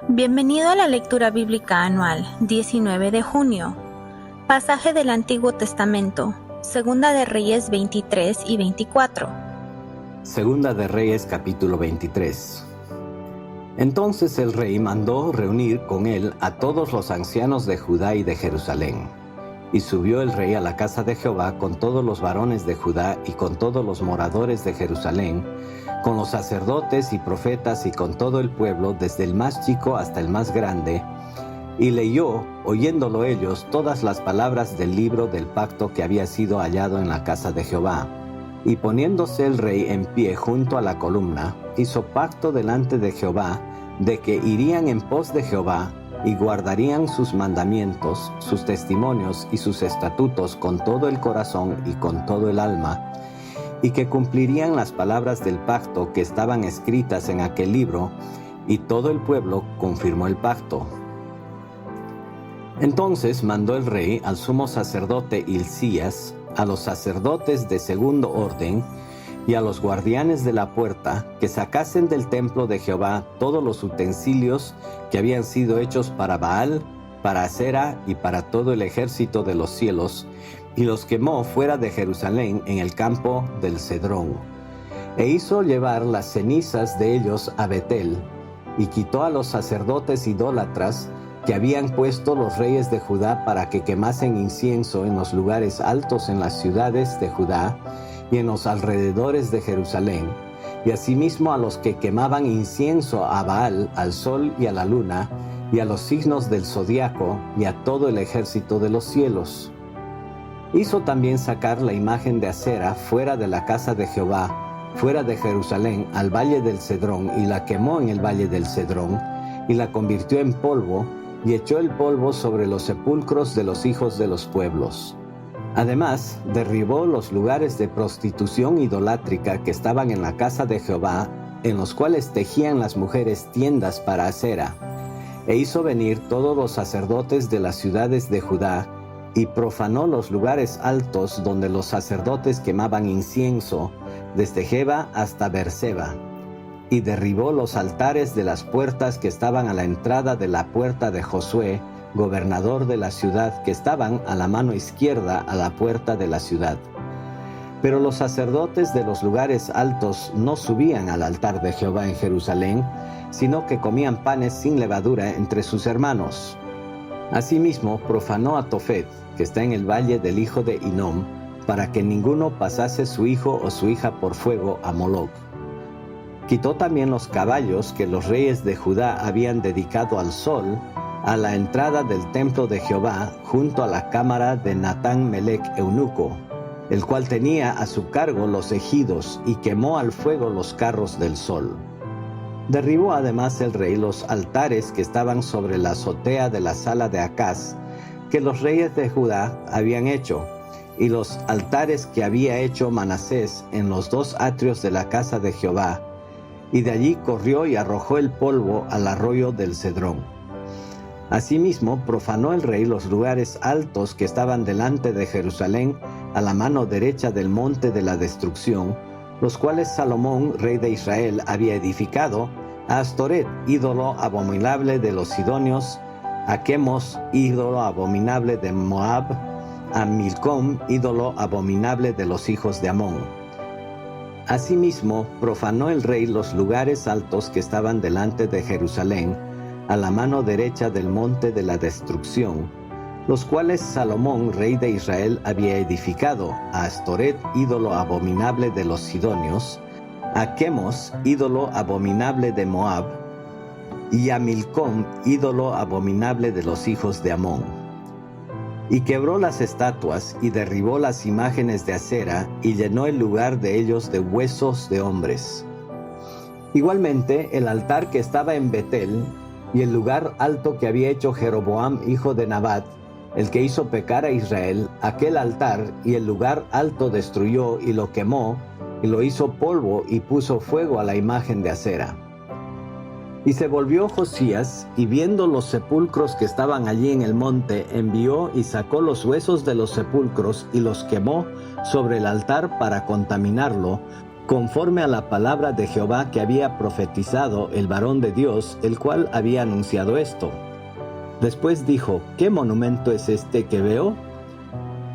Bienvenido a la lectura bíblica anual, 19 de junio. Pasaje del Antiguo Testamento, Segunda de Reyes 23 y 24. Segunda de Reyes capítulo 23. Entonces el rey mandó reunir con él a todos los ancianos de Judá y de Jerusalén. Y subió el rey a la casa de Jehová con todos los varones de Judá y con todos los moradores de Jerusalén, con los sacerdotes y profetas y con todo el pueblo, desde el más chico hasta el más grande, y leyó, oyéndolo ellos, todas las palabras del libro del pacto que había sido hallado en la casa de Jehová. Y poniéndose el rey en pie junto a la columna, hizo pacto delante de Jehová, de que irían en pos de Jehová, y guardarían sus mandamientos, sus testimonios y sus estatutos con todo el corazón y con todo el alma, y que cumplirían las palabras del pacto que estaban escritas en aquel libro, y todo el pueblo confirmó el pacto. Entonces mandó el rey al sumo sacerdote Hilcías, a los sacerdotes de segundo orden y a los guardianes de la puerta, que sacasen del templo de Jehová todos los utensilios que habían sido hechos para Baal, para Asera y para todo el ejército de los cielos, y los quemó fuera de Jerusalén en el campo del Cedrón. E hizo llevar las cenizas de ellos a Betel, y quitó a los sacerdotes idólatras que habían puesto los reyes de Judá para que quemasen incienso en los lugares altos en las ciudades de Judá y en los alrededores de Jerusalén, y asimismo a los que quemaban incienso a Baal, al sol y a la luna, y a los signos del zodiaco, y a todo el ejército de los cielos. Hizo también sacar la imagen de Asera fuera de la casa de Jehová, fuera de Jerusalén, al valle del Cedrón, y la quemó en el valle del Cedrón, y la convirtió en polvo, y echó el polvo sobre los sepulcros de los hijos de los pueblos. Además, derribó los lugares de prostitución idolátrica que estaban en la casa de Jehová, en los cuales tejían las mujeres tiendas para Asera, e hizo venir todos los sacerdotes de las ciudades de Judá, y profanó los lugares altos donde los sacerdotes quemaban incienso, desde Geba hasta Beerseba, y derribó los altares de las puertas que estaban a la entrada de la puerta de Josué, gobernador de la ciudad, que estaban a la mano izquierda a la puerta de la ciudad. Pero los sacerdotes de los lugares altos no subían al altar de Jehová en Jerusalén, sino que comían panes sin levadura entre sus hermanos. Asimismo, profanó a Tofet, que está en el valle del hijo de Hinnom, para que ninguno pasase su hijo o su hija por fuego a Moloc. Quitó también los caballos que los reyes de Judá habían dedicado al sol, a la entrada del templo de Jehová, junto a la cámara de Natán Melech eunuco, el cual tenía a su cargo los ejidos, y quemó al fuego los carros del sol. Derribó además el rey los altares que estaban sobre la azotea de la sala de Acaz, que los reyes de Judá habían hecho, y los altares que había hecho Manasés en los dos atrios de la casa de Jehová, y de allí corrió y arrojó el polvo al arroyo del Cedrón. Asimismo, profanó el rey los lugares altos que estaban delante de Jerusalén, a la mano derecha del monte de la destrucción, los cuales Salomón, rey de Israel, había edificado, a Astoret, ídolo abominable de los sidonios, a Quemos, ídolo abominable de Moab, a Milcom, ídolo abominable de los hijos de Amón. Asimismo, profanó el rey los lugares altos que estaban delante de Jerusalén, a la mano derecha del monte de la destrucción, los cuales Salomón, rey de Israel, había edificado, a Astoret, ídolo abominable de los sidonios, a Quemos, ídolo abominable de Moab, y a Milcom, ídolo abominable de los hijos de Amón. Y quebró las estatuas, y derribó las imágenes de Asera, y llenó el lugar de ellos de huesos de hombres. Igualmente, el altar que estaba en Betel, y el lugar alto que había hecho Jeroboam, hijo de Nabat, el que hizo pecar a Israel, aquel altar y el lugar alto destruyó y lo quemó, y lo hizo polvo y puso fuego a la imagen de Asera. Y se volvió Josías, y viendo los sepulcros que estaban allí en el monte, envió y sacó los huesos de los sepulcros y los quemó sobre el altar para contaminarlo, conforme a la palabra de Jehová que había profetizado el varón de Dios, el cual había anunciado esto. Después dijo: ¿Qué monumento es este que veo?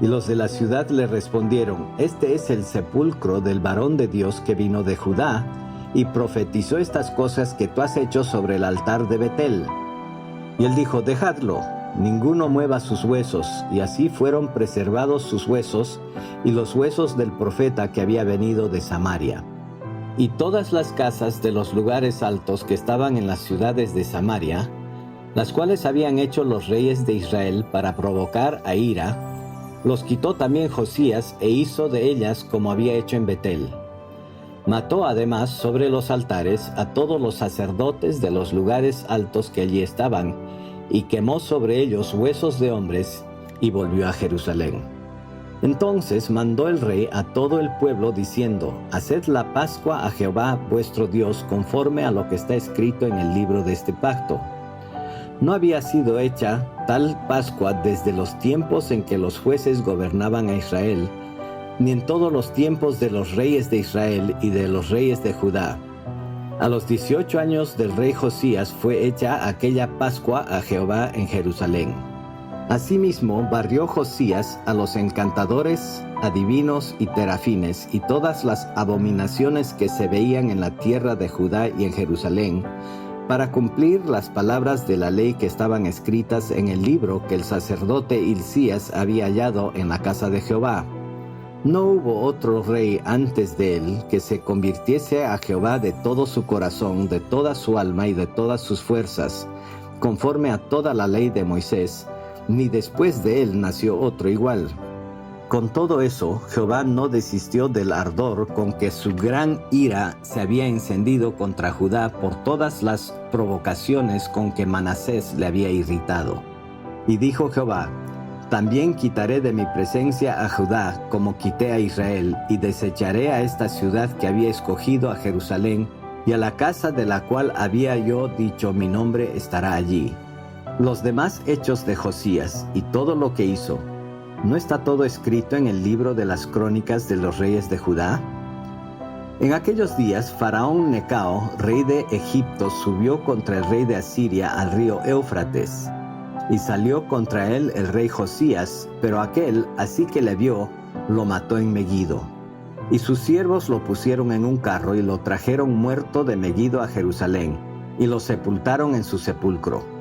Y los de la ciudad le respondieron: Este es el sepulcro del varón de Dios que vino de Judá, y profetizó estas cosas que tú has hecho sobre el altar de Betel. Y él dijo: Dejadlo, ninguno mueva sus huesos. Y así fueron preservados sus huesos, y los huesos del profeta que había venido de Samaria. Y todas las casas de los lugares altos que estaban en las ciudades de Samaria, las cuales habían hecho los reyes de Israel para provocar a ira, los quitó también Josías e hizo de ellas como había hecho en Betel. Mató además sobre los altares a todos los sacerdotes de los lugares altos que allí estaban, y quemó sobre ellos huesos de hombres, y volvió a Jerusalén. Entonces mandó el rey a todo el pueblo diciendo: Haced la Pascua a Jehová vuestro Dios conforme a lo que está escrito en el libro de este pacto. No había sido hecha tal Pascua desde los tiempos en que los jueces gobernaban a Israel, ni en todos los tiempos de los reyes de Israel y de los reyes de Judá. A los 18 años del rey Josías fue hecha aquella Pascua a Jehová en Jerusalén. Asimismo barrió Josías a los encantadores, adivinos y terafines, y todas las abominaciones que se veían en la tierra de Judá y en Jerusalén, para cumplir las palabras de la ley que estaban escritas en el libro que el sacerdote Hilcías había hallado en la casa de Jehová. No hubo otro rey antes de él que se convirtiese a Jehová de todo su corazón, de toda su alma y de todas sus fuerzas, conforme a toda la ley de Moisés, ni después de él nació otro igual. Con todo eso, Jehová no desistió del ardor con que su gran ira se había encendido contra Judá por todas las provocaciones con que Manasés le había irritado. Y dijo Jehová: También quitaré de mi presencia a Judá como quité a Israel, y desecharé a esta ciudad que había escogido a Jerusalén, y a la casa de la cual había yo dicho: Mi nombre estará allí. Los demás hechos de Josías y todo lo que hizo, ¿no está todo escrito en el libro de las crónicas de los reyes de Judá? En aquellos días, Faraón Necao, rey de Egipto, subió contra el rey de Asiria al río Éufrates, y salió contra él el rey Josías, pero aquél, así que le vio, lo mató en Megiddo. Y sus siervos lo pusieron en un carro y lo trajeron muerto de Megiddo a Jerusalén, y lo sepultaron en su sepulcro.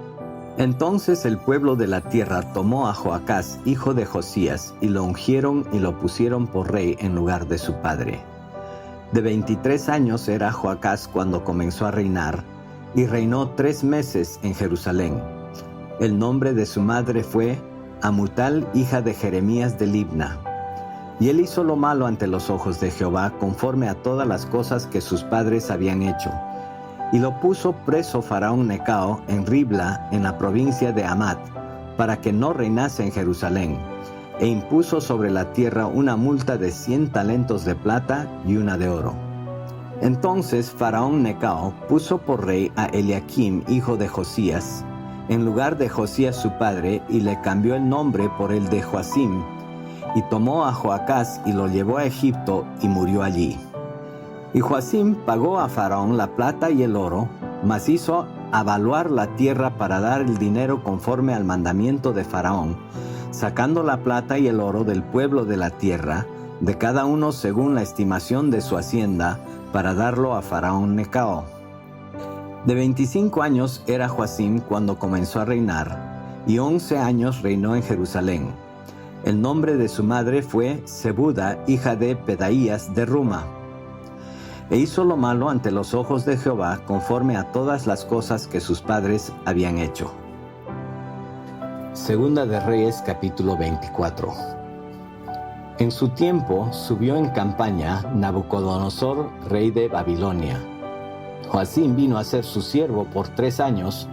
Entonces el pueblo de la tierra tomó a Joacás, hijo de Josías, y lo ungieron y lo pusieron por rey en lugar de su padre. De 23 años era Joacás cuando comenzó a reinar, y reinó 3 meses en Jerusalén. El nombre de su madre fue Amutal, hija de Jeremías de Libna. Y él hizo lo malo ante los ojos de Jehová, conforme a todas las cosas que sus padres habían hecho. Y lo puso preso Faraón Necao en Ribla, en la provincia de Hamat, para que no reinase en Jerusalén, e impuso sobre la tierra una multa de 100 talentos de plata y una de oro. Entonces Faraón Necao puso por rey a Eliakim, hijo de Josías, en lugar de Josías su padre, y le cambió el nombre por el de Joacim, y tomó a Joacás y lo llevó a Egipto, y murió allí. Y Joacim pagó a Faraón la plata y el oro, mas hizo avaluar la tierra para dar el dinero conforme al mandamiento de Faraón, sacando la plata y el oro del pueblo de la tierra, de cada uno según la estimación de su hacienda, para darlo a Faraón Necao. De 25 años era Joacim cuando comenzó a reinar, y 11 años reinó en Jerusalén. El nombre de su madre fue Zebuda, hija de Pedaías de Ruma. E hizo lo malo ante los ojos de Jehová, conforme a todas las cosas que sus padres habían hecho. Segunda de Reyes, capítulo 24. En su tiempo subió en campaña Nabucodonosor, rey de Babilonia. Joacim vino a ser su siervo por 3 años,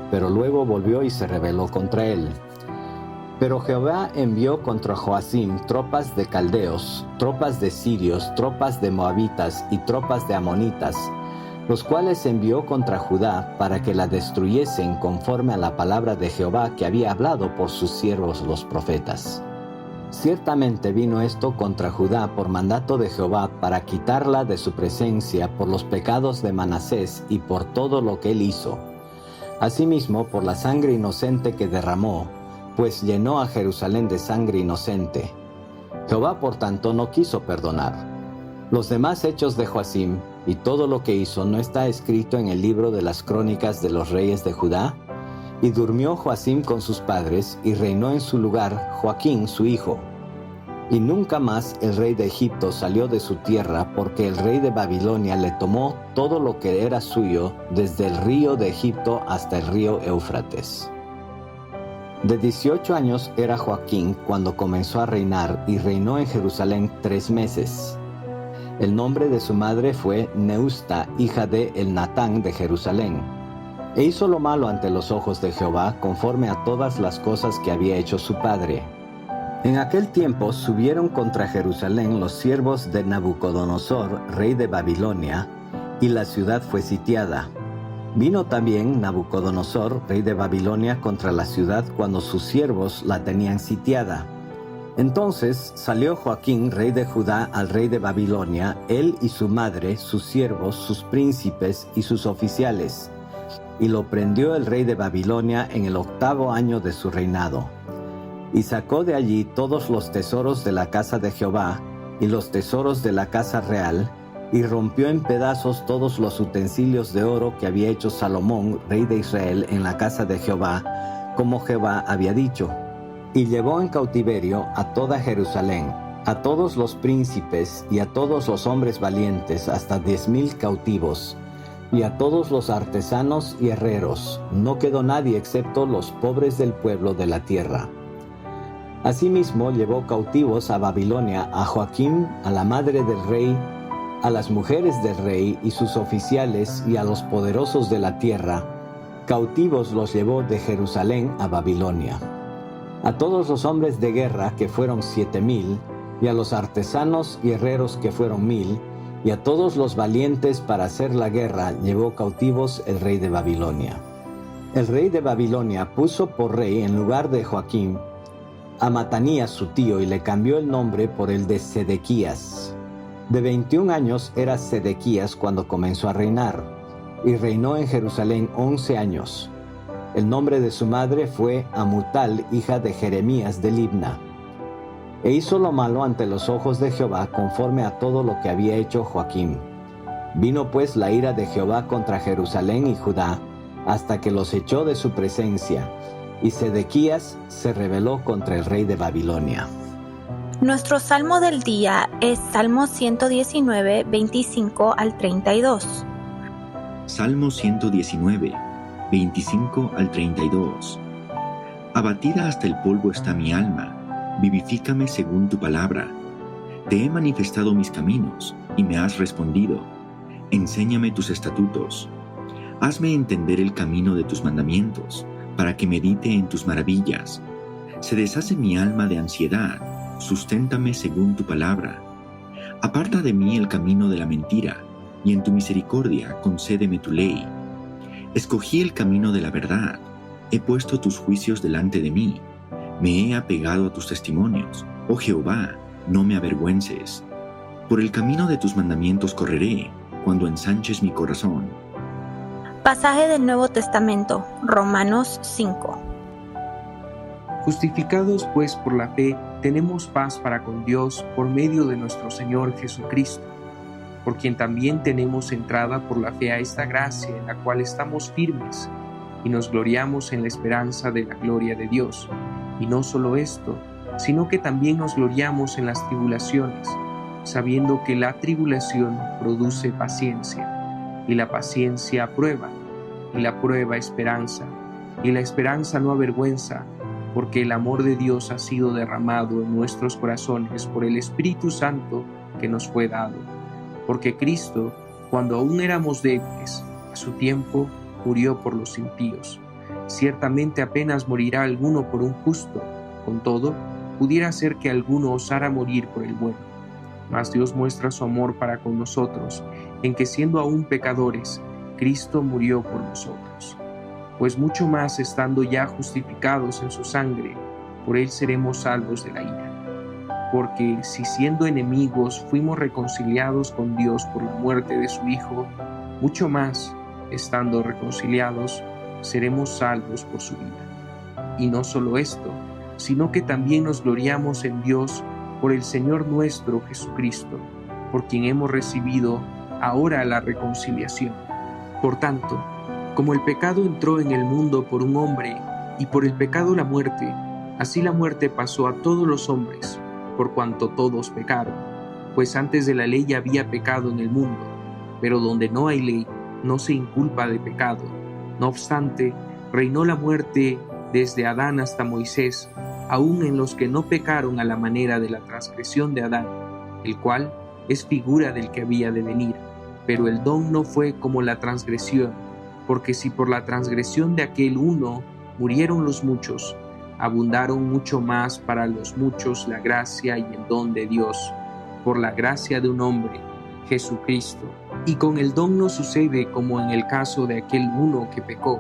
pero luego volvió y se rebeló contra él. Pero Jehová envió contra Joacim tropas de caldeos, tropas de sirios, tropas de moabitas y tropas de amonitas, los cuales envió contra Judá para que la destruyesen conforme a la palabra de Jehová que había hablado por sus siervos los profetas. Ciertamente vino esto contra Judá por mandato de Jehová para quitarla de su presencia por los pecados de Manasés y por todo lo que él hizo. Asimismo por la sangre inocente que derramó, pues llenó a Jerusalén de sangre inocente. Jehová por tanto no quiso perdonar. Los demás hechos de Joacim y todo lo que hizo no está escrito en el libro de las crónicas de los reyes de Judá. Y durmió Joacim con sus padres, y reinó en su lugar Joaquín su hijo. Y nunca más el rey de Egipto salió de su tierra, porque el rey de Babilonia le tomó todo lo que era suyo, desde el río de Egipto hasta el río Éufrates. De 18 años era Joaquín cuando comenzó a reinar, y reinó en Jerusalén 3 meses. El nombre de su madre fue Neusta, hija de Elnatán de Jerusalén. E hizo lo malo ante los ojos de Jehová, conforme a todas las cosas que había hecho su padre. En aquel tiempo subieron contra Jerusalén los siervos de Nabucodonosor, rey de Babilonia, y la ciudad fue sitiada. Vino también Nabucodonosor, rey de Babilonia, contra la ciudad cuando sus siervos la tenían sitiada. Entonces salió Joaquín, rey de Judá, al rey de Babilonia, él y su madre, sus siervos, sus príncipes y sus oficiales. Y lo prendió el rey de Babilonia en el 8º año de su reinado. Y sacó de allí todos los tesoros de la casa de Jehová, y los tesoros de la casa real, y rompió en pedazos todos los utensilios de oro que había hecho Salomón, rey de Israel, en la casa de Jehová, como Jehová había dicho. Y llevó en cautiverio a toda Jerusalén, a todos los príncipes y a todos los hombres valientes, hasta 10,000 cautivos, y a todos los artesanos y herreros. No quedó nadie excepto los pobres del pueblo de la tierra. Asimismo llevó cautivos a Babilonia a Joaquín, a la madre del rey, a las mujeres del rey y sus oficiales y a los poderosos de la tierra. Cautivos los llevó de Jerusalén a Babilonia. A todos los hombres de guerra, que fueron 7,000, y a los artesanos y herreros, que fueron 1,000, y a todos los valientes para hacer la guerra, llevó cautivos el rey de Babilonia. El rey de Babilonia puso por rey en lugar de Joaquín a Matanías su tío, y le cambió el nombre por el de Sedequías. De 21 años era Sedequías cuando comenzó a reinar, y reinó en Jerusalén 11 años. El nombre de su madre fue Amutal, hija de Jeremías de Libna. E hizo lo malo ante los ojos de Jehová, conforme a todo lo que había hecho Joaquín. Vino pues la ira de Jehová contra Jerusalén y Judá, hasta que los echó de su presencia, y Sedequías se rebeló contra el rey de Babilonia. Nuestro salmo del día es Salmo 119, 25 al 32. Salmo 119, 25 al 32. Abatida hasta el polvo está mi alma, vivifícame según tu palabra. Te he manifestado mis caminos, y me has respondido. Enséñame tus estatutos. Hazme entender el camino de tus mandamientos, para que medite en tus maravillas. Se deshace mi alma de ansiedad, susténtame según tu palabra. Aparta de mí el camino de la mentira, y en tu misericordia concédeme tu ley. Escogí el camino de la verdad, he puesto tus juicios delante de mí. Me he apegado a tus testimonios, oh Jehová, no me avergüences. Por el camino de tus mandamientos correré, cuando ensanches mi corazón. Pasaje del Nuevo Testamento, Romanos 5. Justificados pues por la fe, tenemos paz para con Dios por medio de nuestro Señor Jesucristo, por quien también tenemos entrada por la fe a esta gracia en la cual estamos firmes, y nos gloriamos en la esperanza de la gloria de Dios. Y no solo esto, sino que también nos gloriamos en las tribulaciones, sabiendo que la tribulación produce paciencia, y la paciencia prueba, y la prueba esperanza, y la esperanza no avergüenza, porque el amor de Dios ha sido derramado en nuestros corazones por el Espíritu Santo que nos fue dado. Porque Cristo, cuando aún éramos débiles, a su tiempo murió por los impíos. Ciertamente apenas morirá alguno por un justo, con todo, pudiera ser que alguno osara morir por el bueno. Mas Dios muestra su amor para con nosotros, en que siendo aún pecadores, Cristo murió por nosotros. Pues mucho más estando ya justificados en su sangre, por él seremos salvos de la ira. porque si siendo enemigos fuimos reconciliados con Dios por la muerte de su Hijo, mucho más, estando reconciliados, seremos salvos por su vida. Y no solo esto, sino que también nos gloriamos en Dios por el Señor nuestro Jesucristo, por quien hemos recibido ahora la reconciliación. Por tanto, como el pecado entró en el mundo por un hombre, y por el pecado la muerte, así la muerte pasó a todos los hombres, por cuanto todos pecaron. Pues antes de la ley había pecado en el mundo, pero donde no hay ley, no se inculpa de pecado. No obstante, reinó la muerte desde Adán hasta Moisés, aun en los que no pecaron a la manera de la transgresión de Adán, el cual es figura del que había de venir. Pero el don no fue como la transgresión, porque si por la transgresión de aquel uno murieron los muchos, abundaron mucho más para los muchos la gracia y el don de Dios, por la gracia de un hombre, Jesucristo. Y con el don no sucede como en el caso de aquel uno que pecó,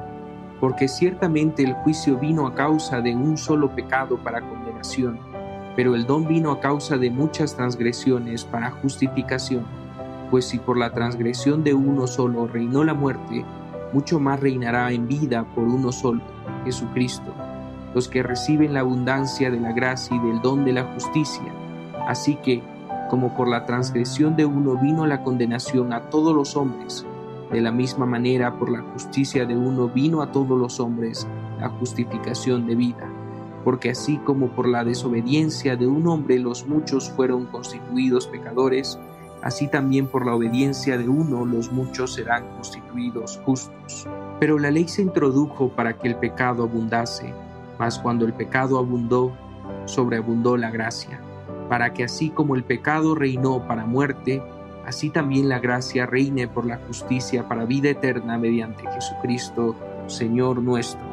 porque ciertamente el juicio vino a causa de un solo pecado para condenación, pero el don vino a causa de muchas transgresiones para justificación. Pues si por la transgresión de uno solo reinó la muerte, mucho más reinará en vida por uno solo, Jesucristo, los que reciben la abundancia de la gracia y del don de la justicia. Así que, como por la transgresión de uno vino la condenación a todos los hombres, de la misma manera por la justicia de uno vino a todos los hombres la justificación de vida. Porque así como por la desobediencia de un hombre los muchos fueron constituidos pecadores, así también por la obediencia de uno los muchos serán constituidos justos. Pero la ley se introdujo para que el pecado abundase, mas cuando el pecado abundó, sobreabundó la gracia, para que así como el pecado reinó para muerte, así también la gracia reine por la justicia para vida eterna mediante Jesucristo, Señor nuestro.